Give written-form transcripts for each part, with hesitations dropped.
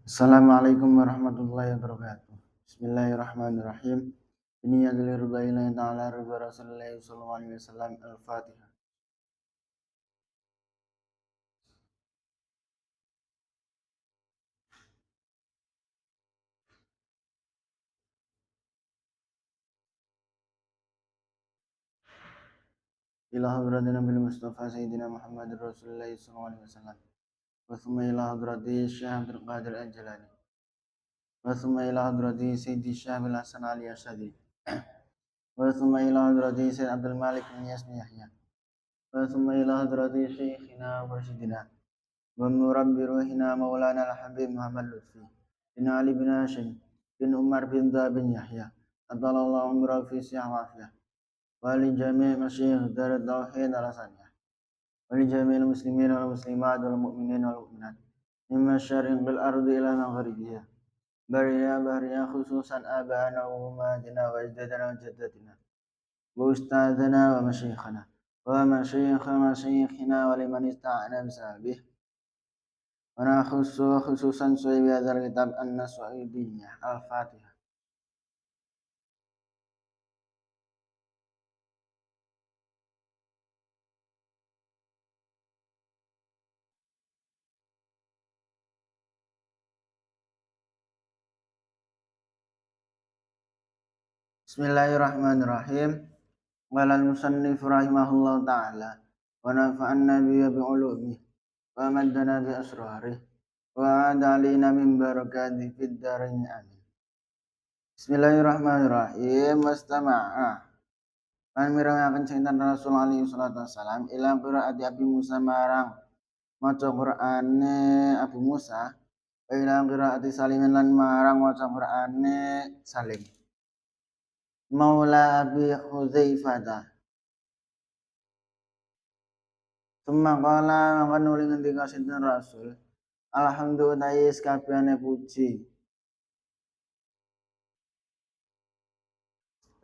Assalamualaikum warahmatullahi wabarakatuh. Bismillahirrahmanirrahim. Ini adalah ridha ta'ala ridha Rasulullah sallallahu alaihi wasallam. Al-Fatihah. Ila hadratin Nabi Mustafa Sayyidina Muhammad Rasulullah sallallahu alaihi wasallam. Wa thumma ila hadrati Syekh Abdul Qadir Al-Jalani. Wa thumma ila hadrati Sayyidi Syekh Bil Hasan Ali Asyadi. Wa thumma ila hadrati Sayyid Abdul Malik bin Yasmi Yahya. Wa thumma ila hadrati Syekhina Mursyidina wa murabbi ruhina Maulana Al-Habib Muhammad Lutfi bin Ali bin Hashim bin Umar bin bin Yahya Atalallahu umra fi siyah wafiyah wa li jami' masyayikh dar tauhid alasannya wa li jami' muslimin wal muslimat wal mu'minin wal mu'minat mimma syarqin bil ardi ila maghribiha bariya khususan abana wa umatina wa ajdadana wa jaddatina wa ustadzana wa masyayikhana wa masyayikhina wa liman ista'ana bisabih Wana khususan suwi hadzal kitab An-Naswaidiyah Al-Fatihah. Bismillahirrahmanirrahim. Qala al-musannif rahimahullahu ta'ala wa nafa'anna bi ulumih wa maddana bi asrarih wa adalina min barakati fid dharain amin. Bismillahirrahmanirrahim. Mustama'a lan mirangaken cinten Rasul alaihi salatu wassalam ila qiraati Abi Musa marang maca Qur'ane Abu Musa wa ila qiraati Salim lan marang maca Qur'ane Salim. Maula Abi Hudzaifah. Summa qala maka nuli ngendika sinten Rasul. Alhamdulillah kabehane puji.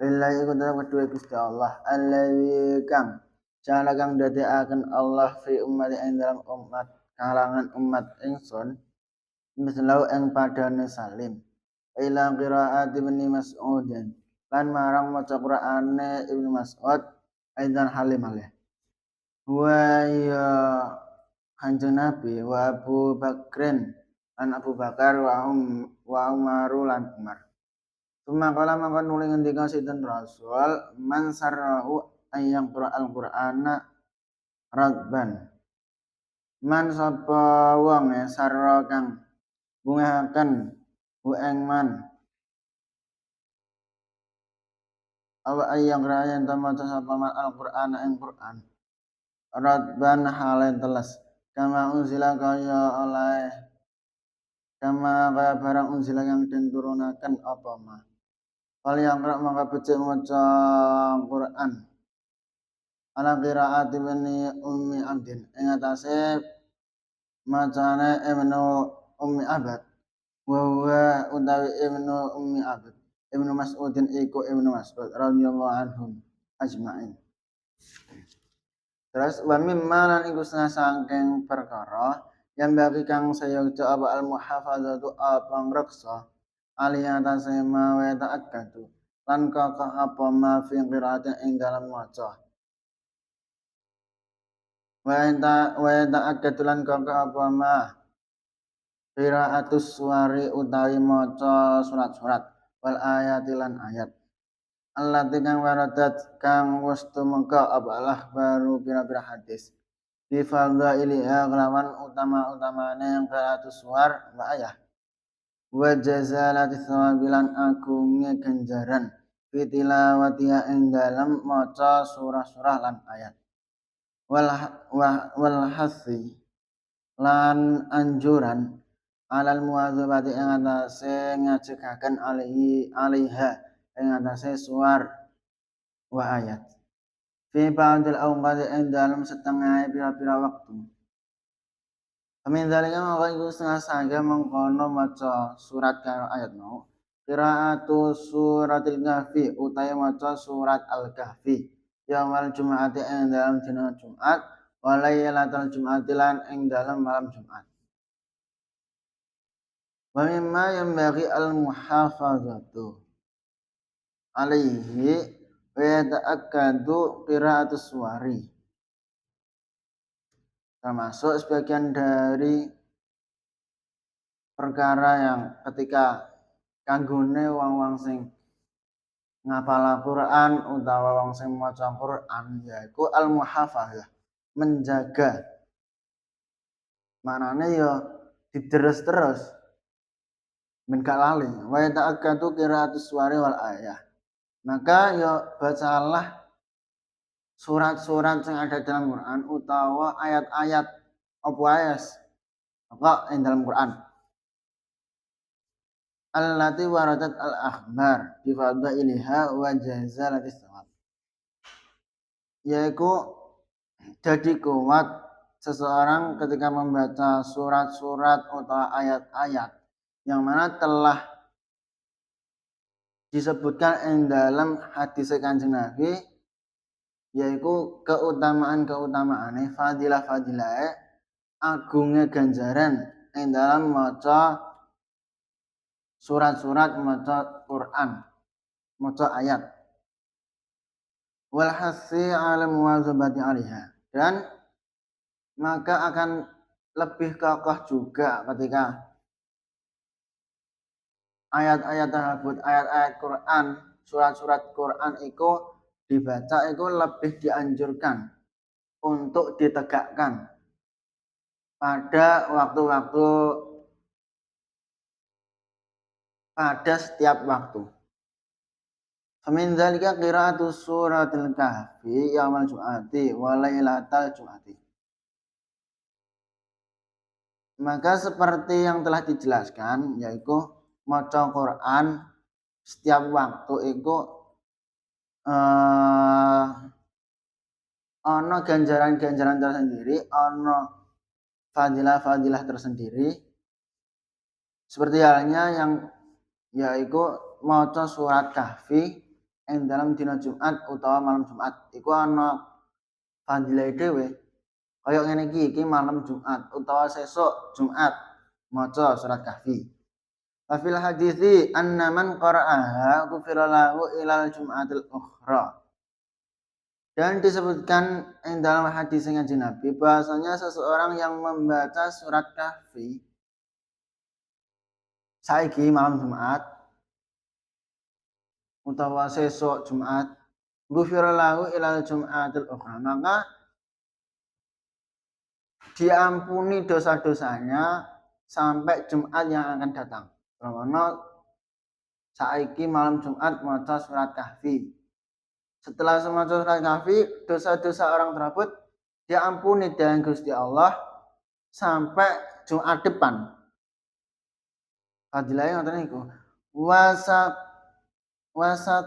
Lillahi kudrah kedua Gusti Allah. Allazi kang jala kang dadekaken Allah fi ummati ing dalam umat kalangan umat ingsun mislau ing padane Salim. Ila qiraati Ibnu Mas'udin lan marang maca Qur'ane Ibnu Mas'ud aidan halim alih. Wa ya Kanjeng Nabi wa Abu Bakrin lan Abu Bakar wa Umaru lan Umar. Suma kala maka nuli ngendika sinten Rasul man sarrahu ayyang Qur'ana radban. Man sapa wong sarra kang bungahaken hu ing man awa ayyang rayan tamaca sapa man Al-Qur'ana ing Qur'an. Radban halen teles kama unzila kaya barang unzila yang den turunaken apa ma fal yang maka becik maca Quran ala qiraati bani ummi abdin ing atase macane Ibnu Ummi Abad wa huwa utawi Ibnu Ummi Abad Ibnu Mas'udin iku Ibnu Mas'ud radhiyallahu anhum ajma'in. Terus wa mimma lan iku saking perkara yang bagi kang sayangja apa al muhafadzatu apa ngreksa aliyata sema wa ta'akkadu lan kakah apa ma fi qiraatin ing dalam maca wa ta'akkadu lan kakah apa ma qiraatus suwari utawi maca surat-surat wal ayati lan ayat allati kang waradat kang wis tumeka abalah baru pira-pira hadis bi fadhaili kelawan utama-utamane yang qiraatus suwar wa ayat wa jazalati thawabilan agungnya ganjaran fi tilawatiha ing dalem maca surah-surah lan ayat wal hasi lan anjuran alal muwadzabati ing atase ngajegaken alaiha ing atase suar wa ayat fi ba'dil awqati ing dalem setengah pira-pira waktu. Amin dalika maka iku setengah saja mengkono maca surat karo ayat mau. Qiraatu suratil kahfi utawi maca surat al-kahfi. Yaumal Jum'ati ing dalam dina Jumat, wa lailatul Jum'ati lan ing dalam malam Jumat. Wa mimma yanbaghi al-muhafazatu alaihi wa yata'akkadu qira'atus suwari. Termasuk sebagian dari perkara yang ketika kanggone wong-wong sing ngapal Quran utawa wong sing maca Quran yaiku al-muhafazah, menjaga. Manane ya didderes terus ben gak lali. Wa ta'akkadu qiraatus suwari wal ayah. Maka ya bacalah surat-surat yang ada dalam Quran utawa ayat-ayat apa apa yang dalam Quran. Allati waradat al-akhbar bi fadailiha wa jazalatis thawab. Yaitu jadi kuat seseorang ketika membaca surat-surat atau ayat-ayat yang mana telah disebutkan dalam hadis Kanjeng Nabi, yaitu keutamaan-keutamaane, fadilah-fadilah, agungnya ganjaran yang dalam maca surat-surat, maca Quran, maca ayat. Wal hasi 'ala muwazabati 'alaiha, dan maka akan lebih kokoh juga ketika ayat-ayat tersebut, ayat-ayat Quran, surat-surat Quran itu dibaca, itu lebih dianjurkan untuk ditegakkan pada waktu-waktu, pada setiap waktu. Famin dzalika qira'atus suratil kahfi yaumal jum'ati wa lailatal jum'ati. Maka seperti yang telah dijelaskan, yaitu maca Quran setiap waktu itu ono ganjaran-ganjaran tersendiri, ono fadilah-fadilah tersendiri. Seperti halnya yang yaitu maca surat kahfi yang dalam dina Jumat utawa malam Jumat iku ana fadilah dhewe. Kaya ngene iki malam Jumat utawa sesuk Jumat maca surat kahfi. Fafil hadithi anna man qara'aha ghufira lahu ilal jum'atil ukhra. Dan disebutkan dalam hadis Kanjeng Nabi bahasanya seseorang yang membaca surat kahfi saiki malam Jumat utawa sesuk Jumat, ghufira lahu ilal jum'atil ukhra, maka diampuni dosa-dosanya sampai Jumat yang akan datang. Karena saiki malam Jumat maca surat kahfi. Setelah membaca surat kahfi, dosa-dosa orang tersebut diampuni dengan Gusti Allah sampai Jumat depan. Fadilahnya ngoten niku. Wasa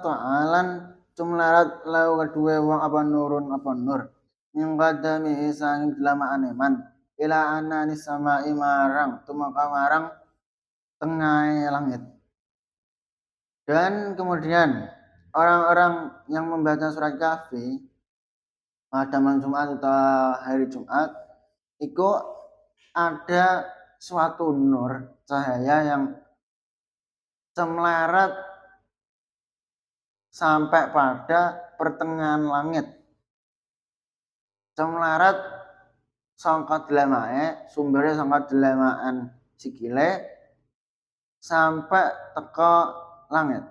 ta'alan cumlarat lau kedua wong apa nurun apa nur. Yang qadami sang lama aneman ila anani sama marang tumeka marang tengah langit. Dan kemudian orang-orang yang membaca surat kahfi pada malam Jumat atau hari Jumat itu ada suatu nur cahaya yang cemlarat sampai pada pertengahan langit. Cemlarat sangka delemae, sumbernya sangka delemaan sikile sampai teka langit.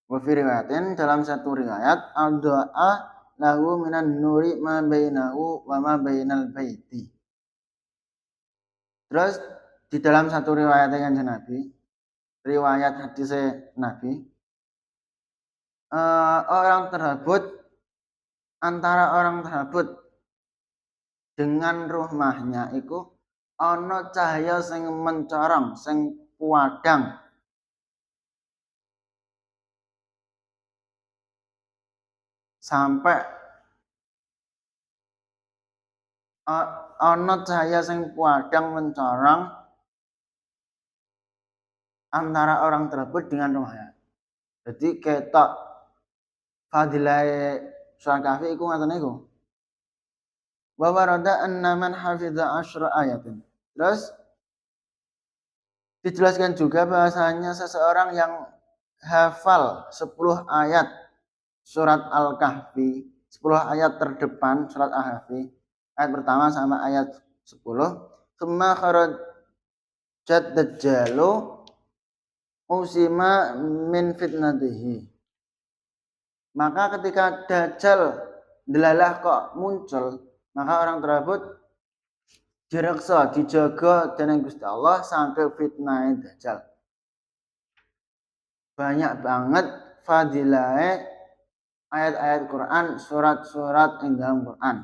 Wa fi riwayatin, dalam satu riwayat, al-doa lahu minan nuri ma bainahu wa ma bainal baiti. Terus di dalam satu riwayat Kanjeng Nabi, riwayat hadis Nabi, orang tersebut, antara orang tersebut dengan rumahnya itu ana cahaya sing mencorong, sing kuwadang sampai ana cahaya sing kuwadang mencorong antara orang tersebut dengan rumahnya. Jadi ketok fadilah surat kahfi iku ngaten niku. Wa warada anna man hafidha asyra ayatin. Terus Dijelaskan juga bahasanya seseorang yang hafal 10 ayat surat Al-Kahfi, 10 ayat terdepan surat Al-Kahfi, ayat pertama sama ayat 10, summa kharajat dajjalu usima min fitnatihi. Maka ketika Dajjal delalah kok muncul, maka orang tersebut direksa, dijaga dening Gusti Allah sampai fitnah Dajjal. Banyak banget fadilah ayat-ayat Quran, surat-surat ing dalam Quran.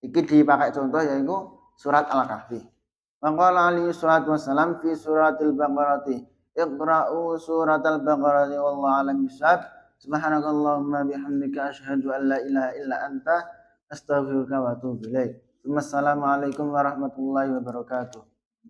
Iki dipakai contoh yaitu surat Al-Kahfi. Maqala alaihi salatu wassalam fi suratil Baqarati. Iqra'u suratal Baqarati wallahu a'lam bishawab. Subhanakallahumma bihamdika asyhadu an la ilaha illa anta astaghfiruka wa atubu ilaik. Wassalamualaikum warahmatullahi wabarakatuh.